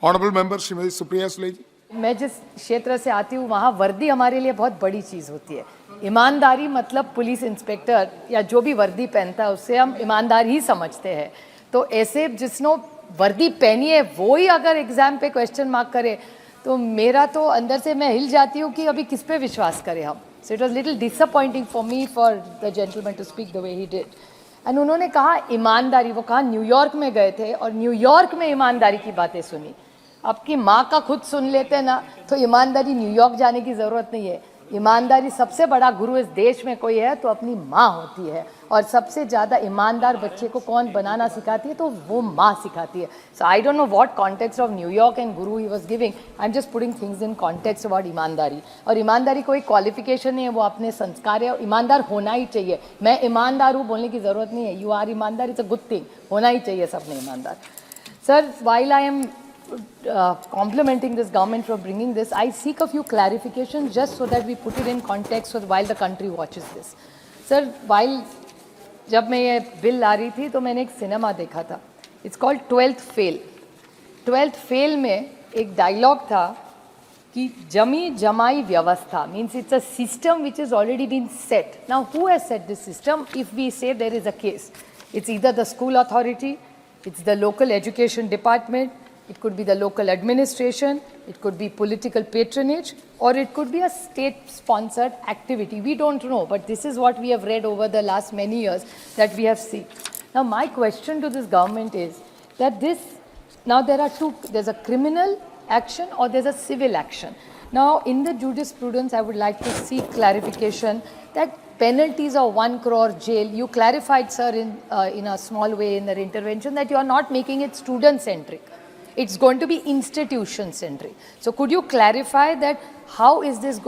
Honourable member Shrimati Supriya Sule जी। मैं जिस क्षेत्र से आती हूँ वहाँ वर्दी हमारे लिए बहुत बड़ी चीज़ होती है। ईमानदारी मतलब पुलिस इंस्पेक्टर या जो भी वर्दी पहनता है उससे हम ईमानदार ही समझते हैं। तो ऐसे जिसने वर्दी पहनी है वो ही अगर एग्जाम पे क्वेश्चन मार्क करे तो मेरा तो अंदर से मैं हिल जाती हूँ कि अभी किस पे विश्वास करें हम। So it was little disappointing for me for the gentleman to speak the way he did. And उन्होंने कहा ईमानदारी, वो कहा न्यूयॉर्क में गए थे और न्यूयॉर्क में ईमानदारी की बातें सुनी। आपकी माँ का खुद सुन लेते हैं ना तो ईमानदारी न्यूयॉर्क जाने की ज़रूरत नहीं है। ईमानदारी सबसे बड़ा गुरु इस देश में कोई है तो अपनी माँ होती है, और सबसे ज़्यादा ईमानदार बच्चे को कौन बनाना सिखाती है तो वो माँ सिखाती है। So I don't know what context of New York and guru he was giving. I am just putting things in context about ईमानदारी। और ईमानदारी कोई क्वालिफिकेशन नहीं है, वो अपने संस्कार है। ईमानदार होना ही चाहिए। मैं ईमानदार हूँ बोलने की ज़रूरत नहीं है। यू आर ईमानदार, इट्स अ गुड थिंग, होना ही चाहिए सबने ईमानदार। Sir, while I am complimenting this government for bringing this, I seek a few clarifications just so that we put it in context while the country watches this. Sir, while जब मैं ये bill ला रही थी तो मैंने एक cinema देखा था, it's called 12th fail. 12th fail में एक डायलॉग था कि जमी जमाई व्यवस्था means it's a system which is already been set. Now who has set this system? If we say there is a case, it's either the school authority, it's the local education department, it could be the local administration, it could be political patronage, or it could be a state-sponsored activity. We don't know, but this is what we have read over the last many years that we have seen. Now, my question to this government is that now there are two, there's a criminal action or there's a civil action. Now, in the jurisprudence, I would like to seek clarification that penalties of 1 crore jail, you clarified, sir, in a small way in the intervention that you are not making it student-centric. It's going to be institution centric. So could you clarify that how is this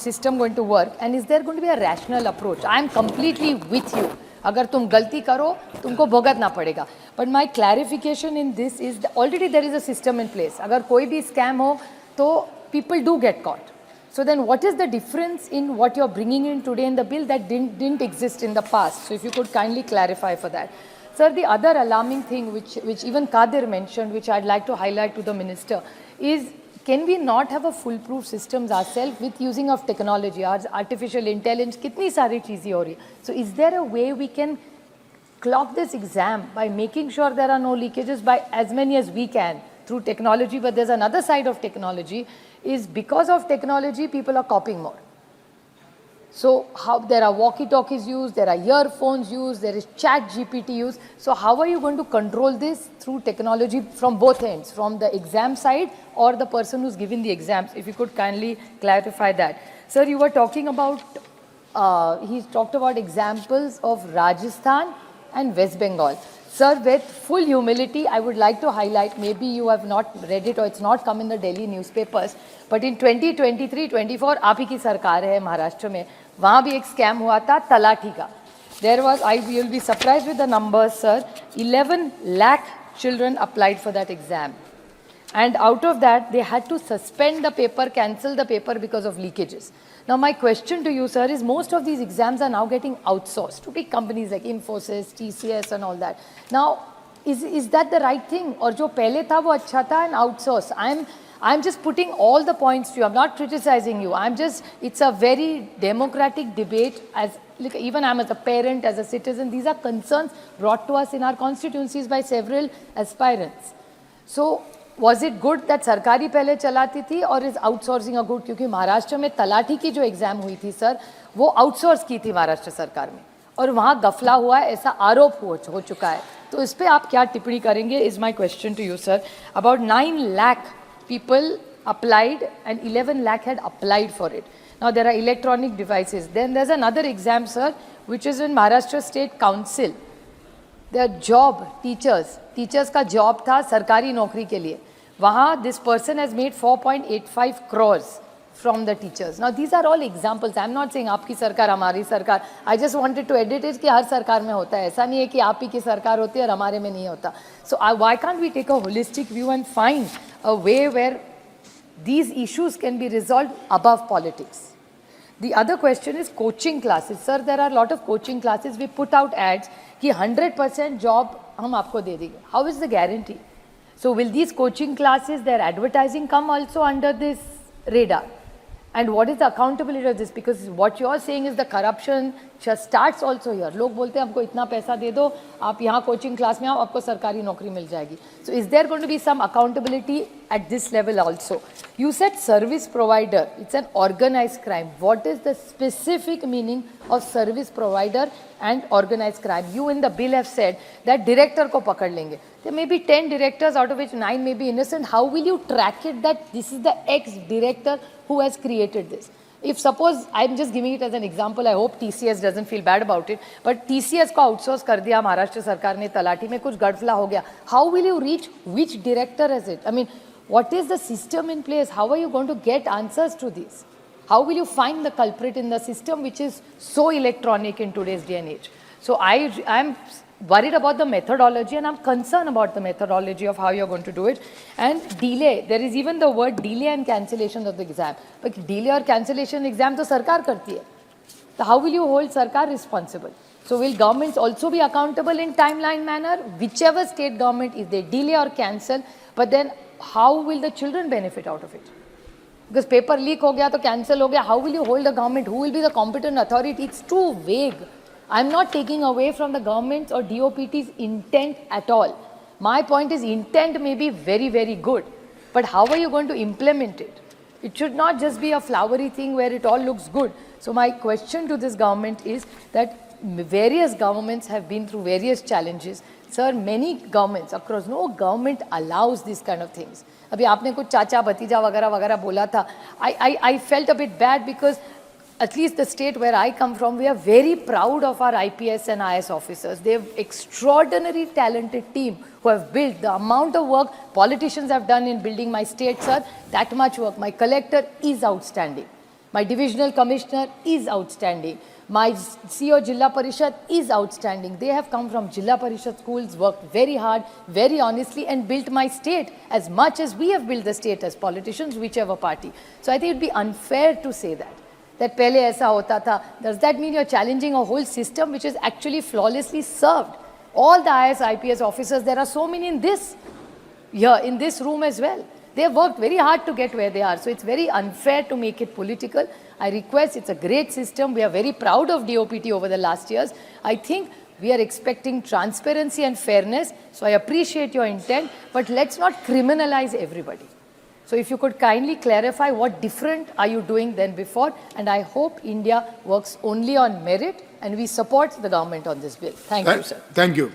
system going to work, and is there going to be a rational approach? I am completely with you. अगर तुम गलती करो तुमको भुगतना पड़ेगा, but my clarification in this is that already there is a system in place. अगर कोई भी scam हो तो people do get caught. So then what is the difference in what you're bringing in today in the bill that didn't exist in the past? So if you could kindly clarify for that. Sir, the other alarming thing which even Kadir mentioned, which I'd like to highlight to the minister, is can we not have a foolproof systems ourselves with using of technology, artificial intelligence, kitni sari cheezein ho rahi. So is there a way we can clock this exam by making sure there are no leakages by as many as we can through technology? But there's another side of technology, is because of technology people are copying more. So how there are walkie-talkies used, there are earphones used, there is chat GPT used. So how are you going to control this through technology from both ends, from the exam side or the person who's giving the exams? If you could kindly clarify that. Sir, you were talking about, he talked about examples of Rajasthan and West Bengal. Sir, with full humility, I would like to highlight, maybe you have not read it or it's not come in the Delhi newspapers, but in 2023-24 आप ही की सरकार है महाराष्ट्र में, वहाँ भी एक scam हुआ था तलाठी का. There was, you will be surprised with the numbers, sir, 11 lakh children applied for that exam. And out of that, they had to suspend the paper, cancel the paper because of leakages. Now, my question to you, sir, is most of these exams are now getting outsourced to big companies like Infosys, TCS and all that. Now, is that the right thing? Or jo pehle tha wo acha tha and outsource? I'm just putting all the points to you. I'm not criticizing you. It's a very democratic debate. Even I'm as a parent, as a citizen, these are concerns brought to us in our constituencies by several aspirants. So, was it good that सरकारी पहले चलाती थी, और is outsourcing a good? क्योंकि महाराष्ट्र में तलाठी की जो exam हुई थी सर, वो आउटसोर्स की थी महाराष्ट्र सरकार में, और वहाँ गफला हुआ है ऐसा आरोप हो चुका है. तो इस पे आप क्या टिप्पणी करेंगे? Is my question to you sir. About 9 lakh people applied and 11 lakh had applied for it. Now there are electronic devices. Then there's another exam, sir, which is in Maharashtra State Council. Their job, teachers का job था सरकारी नौकरी के लिए. वहाँ this person has made 4.85 crores from the teachers. Now these are all examples. I'm not saying आपकी सरकार हमारी सरकार. I just wanted to edit it कि हर सरकार में होता है. ऐसा नहीं है कि आप ही की सरकार होती है और हमारे में नहीं होता. So why can't we take a holistic view and find a way where these issues can be resolved above politics? The other question is coaching classes. Sir, there are a lot of coaching classes. We put out ads कि 100% job हम आपको दे देंगे. How is the guarantee? So will these coaching classes, their advertising come also under this radar? And what is the accountability of this? Because what you are saying is the corruption just starts also here. लोग बोलते हैं हमको इतना पैसा दे दो, आप यहाँ coaching class में आओ, आपको सरकारी नौकरी मिल जाएगी. So is there going to be some accountability at this level also? You said service provider. It's an organized crime. What is the specific meaning of service provider and organized crime? You in the bill have said that director को पकड़ लेंगे. There may be 10 directors, out of which 9 may be innocent. How will you track it that this is the ex-director who has created this? If suppose, I'm just giving it as an example, I hope TCS doesn't feel bad about it, but TCS को outsource कर दिया महाराष्ट्र सरकार ने, तलाठी में कुछ गड़फला हो गया. How will you reach which director is it? I mean, what is the system in place? How are you going to get answers to this? How will you find the culprit in the system which is so electronic in today's day and age? So I'm worried about the methodology and I'm concerned about the methodology of how you're going to do it. And delay, there is even the word delay and cancellation of the exam. But delay or cancellation exam to sarkar karti hai. So how will you hold sarkar responsible? So will governments also be accountable in timeline manner? Whichever state government, if they delay or cancel, but then how will the children benefit out of it? Because paper leak ho gaya to cancel ho gaya, how will you hold the government? Who will be the competent authority? It's too vague. I'm not taking away from the government's or DOPT's intent at all. My point is intent may be very, very good, but how are you going to implement it? It should not just be a flowery thing where it all looks good. So my question to this government is that various governments have been through various challenges. Sir, many governments across, no government allows these kind of things. अभी आपने कुछ चाचा भतीजा वगैरह वगैरह बोला था. I felt a bit bad because at least the state where I come from, we are very proud of our IPS and IS officers. They have extraordinary talented team who have built the amount of work politicians have done in building my state, sir, that much work. My collector is outstanding. My divisional commissioner is outstanding. My CEO Jilla Parishad is outstanding. They have come from Jilla Parishad schools, worked very hard, very honestly and built my state as much as we have built the state as politicians, whichever party. So I think it would be unfair to say that pehle aisa hota tha. Does that mean you're challenging a whole system which is actually flawlessly served? All the IS, IPS officers, there are so many in this room as well. They have worked very hard to get where they are. So it's very unfair to make it political. I request, it's a great system. We are very proud of DOPT over the last years. I think we are expecting transparency and fairness. So I appreciate your intent, but let's not criminalize everybody. So if you could kindly clarify what different are you doing than before, and I hope India works only on merit and we support the government on this bill. Thank you, sir. Thank you.